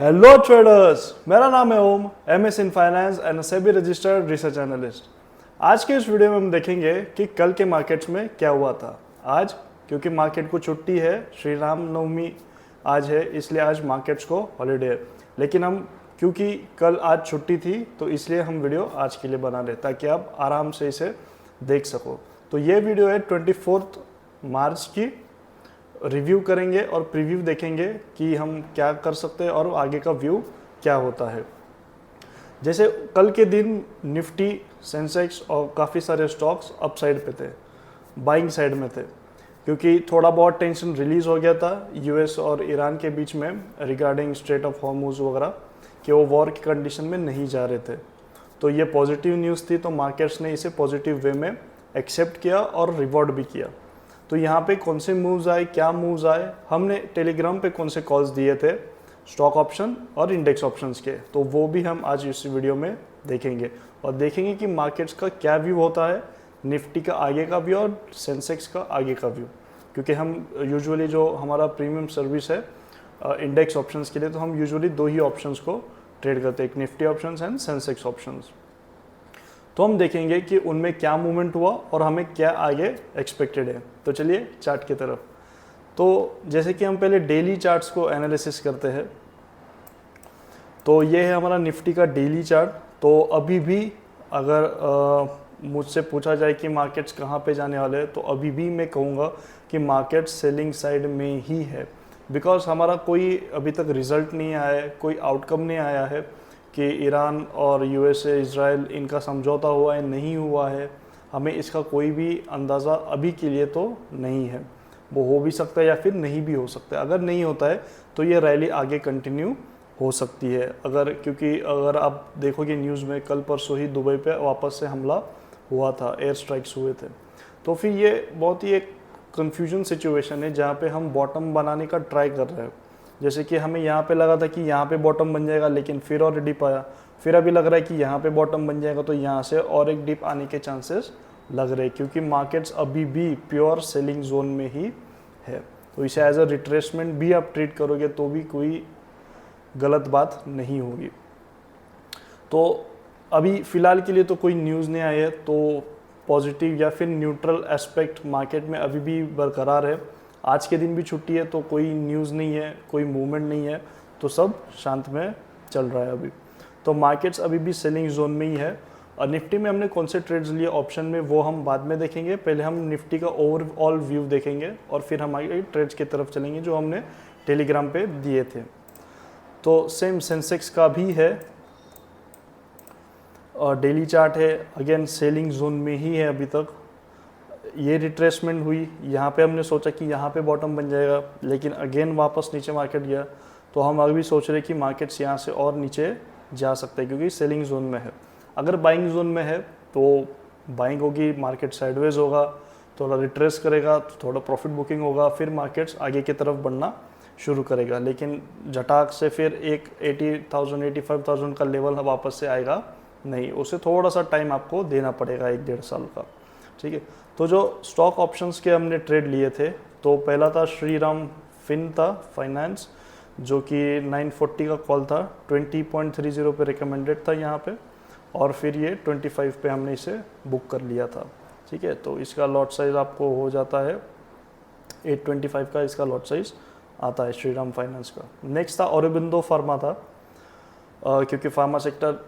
Hello traders, मेरा नाम है Om, MS in finance and SEBI registered research analyst. आज के इस वीडियो में हम देखेंगे कि कल के मार्केट्स में क्या हुआ था। आज क्योंकि मार्केट को छुट्टी है, श्री राम नवमी आज है, इसलिए आज मार्केट्स को हॉलीडे है। लेकिन हम क्योंकि कल आज छुट्टी थी तो इसलिए हम वीडियो आज के लिए बना रहे ताकि आप आराम से इसे देख सको। तो ये वीडियो है 24 मार्च की। रिव्यू करेंगे और प्रीव्यू देखेंगे कि हम क्या कर सकते हैं और आगे का व्यू क्या होता है। जैसे कल के दिन निफ्टी, सेंसेक्स और काफ़ी सारे स्टॉक्स अप साइड पे थे, बाइंग साइड में थे, क्योंकि थोड़ा बहुत टेंशन रिलीज़ हो गया था यूएस और ईरान के बीच में रिगार्डिंग स्ट्रेट ऑफ हॉर्मुज वगैरह कि वो वॉर की कंडीशन में नहीं जा रहे थे। तो ये पॉजिटिव न्यूज़ थी, तो मार्केट्स ने इसे पॉजिटिव वे में एक्सेप्ट किया और रिवॉर्ड भी किया। तो यहाँ पे कौन से मूव्स आए, क्या मूव्स आए, हमने टेलीग्राम पे कौन से कॉल्स दिए थे स्टॉक ऑप्शन और इंडेक्स ऑप्शंस के, तो वो भी हम आज इस वीडियो में देखेंगे और देखेंगे कि मार्केट्स का क्या व्यू होता है, निफ्टी का आगे का व्यू और सेंसेक्स का आगे का व्यू। क्योंकि हम यूजुअली जो हमारा प्रीमियम सर्विस है इंडेक्स ऑप्शंस के लिए, तो हम यूजुअली दो ही ऑप्शंस को ट्रेड करते हैं, एक Nifty options and Sensex options. तो हम देखेंगे कि उनमें क्या मूवमेंट हुआ और हमें क्या आगे एक्सपेक्टेड है। तो चलिए चार्ट की तरफ। तो जैसे कि हम पहले डेली चार्ट्स को एनालिसिस करते हैं, तो ये है हमारा निफ्टी का डेली चार्ट। तो अभी भी अगर मुझसे पूछा जाए कि मार्केट्स कहाँ पे जाने वाले हैं, तो अभी भी मैं कहूँगा कि मार्केट सेलिंग साइड में ही है। बिकॉज हमारा कोई अभी तक रिजल्ट नहीं आया है, कोई आउटकम नहीं आया है कि ईरान और यूएसए, इजराइल, इनका समझौता हुआ है नहीं हुआ है। हमें इसका कोई भी अंदाज़ा अभी के लिए तो नहीं है। वो हो भी सकता है या फिर नहीं भी हो सकता है। अगर नहीं होता है तो ये रैली आगे कंटिन्यू हो सकती है। क्योंकि अगर आप देखोगे न्यूज़ में, कल परसों ही दुबई पे वापस से हमला हुआ था, एयर स्ट्राइक्स हुए थे। तो फिर ये बहुत ही एक कन्फ्यूजन सिचुएशन है जहाँ पे हम बॉटम बनाने का ट्राई कर रहे हैं। जैसे कि हमें यहाँ पे लगा था कि यहाँ पे बॉटम बन जाएगा, लेकिन फिर और डिप आया। फिर अभी लग रहा है कि यहाँ पे बॉटम बन जाएगा, तो यहाँ से और एक डिप आने के चांसेस लग रहे हैं, क्योंकि मार्केट्स अभी भी प्योर सेलिंग जोन में ही है। तो इसे एज अ रिट्रेसमेंट भी आप ट्रीट करोगे तो भी कोई गलत बात नहीं होगी। तो अभी फ़िलहाल के लिए तो कोई न्यूज़ नहीं आई है, तो पॉजिटिव या फिर न्यूट्रल एस्पेक्ट मार्केट में अभी भी बरकरार है। आज के दिन भी छुट्टी है, तो कोई न्यूज़ नहीं है, कोई मूवमेंट नहीं है, तो सब शांत में चल रहा है अभी। तो मार्केट्स अभी भी सेलिंग जोन में ही है। और निफ्टी में हमने कौन से ट्रेड्स लिए ऑप्शन में, वो हम बाद में देखेंगे। पहले हम निफ्टी का ओवरऑल व्यू देखेंगे और फिर हम आगे ट्रेड्स की तरफ चलेंगे जो हमने टेलीग्राम पे दिए थे। तो सेम सेंसेक्स का भी है और डेली चार्ट है, अगेन सेलिंग जोन में ही है अभी तक। ये रिट्रेसमेंट हुई, यहाँ पे हमने सोचा कि यहाँ पे बॉटम बन जाएगा, लेकिन अगेन वापस नीचे मार्केट गया। तो हम अभी सोच रहे कि मार्केट्स यहाँ से और नीचे जा सकते हैं, क्योंकि सेलिंग जोन में है। अगर बाइंग जोन में है तो बाइंग होगी, मार्केट साइडवेज होगा, थोड़ा रिट्रेस करेगा, तो थोड़ा प्रॉफिट बुकिंग होगा, फिर मार्केट्स आगे की तरफ बढ़ना शुरू करेगा। लेकिन झटाक से फिर एक 80,000 85,000 का लेवल वापस से आएगा नहीं, उसे थोड़ा सा टाइम आपको देना पड़ेगा, 1-1.5 साल का। ठीक है। तो जो स्टॉक ऑप्शंस के हमने ट्रेड लिए थे, तो पहला था श्री राम फाइनेंस, जो कि 940 का कॉल था, 20.30 पे रिकमेंडेड था यहाँ पे, और फिर ये 25 पे हमने इसे बुक कर लिया था। ठीक है। तो इसका लॉट साइज आपको हो जाता है 825 का, इसका लॉट साइज आता है श्री राम फाइनेंस का। नेक्स्ट था औरबिंदो फार्मा था, क्योंकि फार्मा सेक्टर,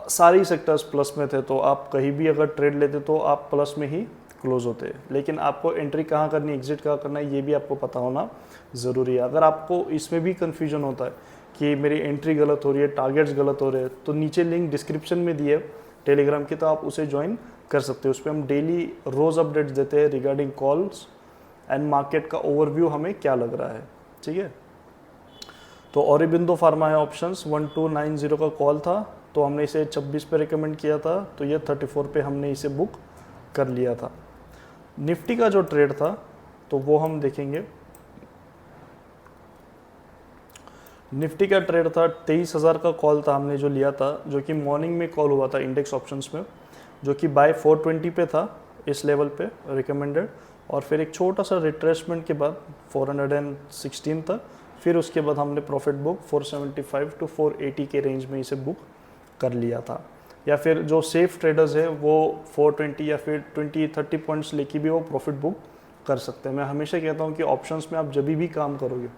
सारी सेक्टर्स प्लस में थे, तो आप कहीं भी अगर ट्रेड लेते तो आप प्लस में ही क्लोज होते हैं। लेकिन आपको एंट्री कहाँ करनी, एग्जिट कहाँ करना है, ये भी आपको पता होना ज़रूरी है। अगर आपको इसमें भी कन्फ्यूजन होता है कि मेरी एंट्री गलत हो रही है, टारगेट्स गलत हो रहे हैं, तो नीचे लिंक डिस्क्रिप्शन में दिए टेलीग्राम की, तो आप उसे ज्वाइन कर सकते हो। उस पर हम डेली रोज़ अपडेट्स देते हैं रिगार्डिंग कॉल्स एंड मार्केट का ओवरव्यू हमें क्या लग रहा है। ठीक है। तो औरबिंदो फार्मा है ऑप्शंस, 1290 का कॉल था, तो हमने इसे 26 पे रिकमेंड किया था, तो ये 34 पे हमने इसे बुक कर लिया था। निफ्टी का जो ट्रेड था तो वो हम देखेंगे। निफ्टी का ट्रेड था 23,000 का कॉल था हमने जो लिया था, जो कि मॉर्निंग में कॉल हुआ था इंडेक्स ऑप्शंस में, जो कि बाय 420 पे था, इस लेवल पे रिकमेंडेड, और फिर एक छोटा सा रिट्रेसमेंट के बाद 416 था, फिर उसके बाद हमने प्रॉफिट बुक 475 टू 480 के रेंज में इसे बुक कर लिया था। या फिर जो सेफ ट्रेडर्स है वो 420 या फिर 20-30 पॉइंट्स लेके भी वो प्रॉफिट बुक कर सकते हैं। मैं हमेशा कहता हूँ कि ऑप्शंस में आप जब भी काम करोगे,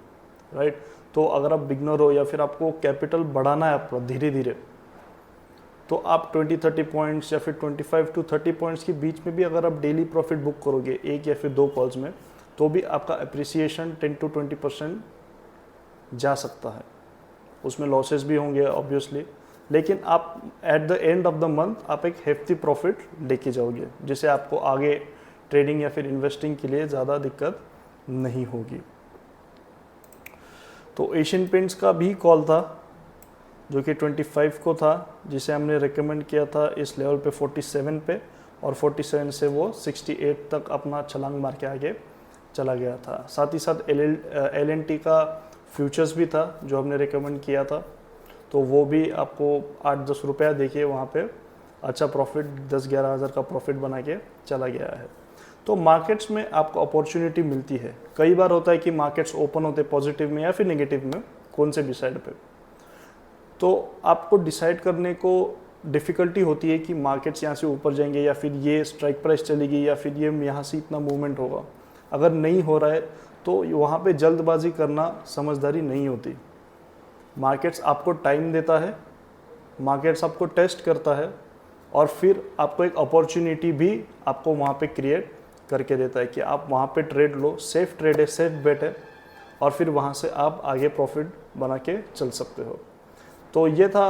राइट, तो अगर आप बिगनर हो या फिर आपको कैपिटल बढ़ाना है आपका धीरे धीरे, तो आप 20-30 पॉइंट्स या फिर 25 टू 30 पॉइंट्स के बीच में भी अगर आप डेली प्रॉफिट बुक करोगे एक या फिर 2 कॉल्स में, तो भी आपका अप्रिसिएशन 10 to 20% जा सकता है। उसमें लॉसेस भी होंगे ऑब्वियसली, लेकिन आप at the end of the month आप एक हेफ्टी प्रॉफिट लेके जाओगे, जिससे आपको आगे ट्रेडिंग या फिर इन्वेस्टिंग के लिए ज़्यादा दिक्कत नहीं होगी। तो एशियन पेंट्स का भी कॉल था जो कि 25 को था, जिसे हमने रिकमेंड किया था इस लेवल पे 47 पे, और 47 से वो 68 तक अपना छलांग मार के आगे चला गया था। साथ ही साथ LNT का फ्यूचर्स भी था जो हमने रिकमेंड किया था, तो वो भी आपको 8-10 रुपया देखिए वहाँ पे अच्छा प्रॉफिट 10-11 हज़ार का प्रॉफिट बना के चला गया है। तो मार्केट्स में आपको अपॉर्चुनिटी मिलती है। कई बार होता है कि मार्केट्स ओपन होते पॉजिटिव में या फिर नेगेटिव में, कौन से भी साइड पे, तो आपको डिसाइड करने को डिफ़िकल्टी होती है कि मार्केट्स यहाँ से ऊपर जाएंगे या फिर ये स्ट्राइक प्राइस चलेगी या फिर ये यहाँ से इतना मूवमेंट होगा। अगर नहीं हो रहा है तो वहाँ पे जल्दबाजी करना समझदारी नहीं होती। मार्केट्स आपको टाइम देता है, मार्केट्स आपको टेस्ट करता है, और फिर आपको एक अपॉर्चुनिटी भी आपको वहाँ पे क्रिएट करके देता है कि आप वहाँ पे ट्रेड लो। सेफ ट्रेड है, सेफ बेट है, और फिर वहाँ से आप आगे प्रॉफिट बना के चल सकते हो। तो ये था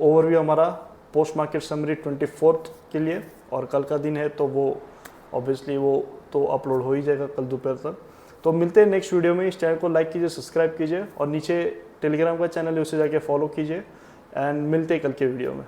ओवरव्यू हमारा पोस्ट मार्केट समरी 24 के लिए, और कल का दिन है तो वो ऑब्वियसली वो तो अपलोड हो ही जाएगा कल दोपहर तक। तो मिलते हैं नेक्स्ट वीडियो में। इस चैनल को लाइक कीजिए, सब्सक्राइब कीजिए, और नीचे टेलीग्राम का चैनल है उसे जाके फॉलो कीजिए, एंड मिलते हैं कल के वीडियो में।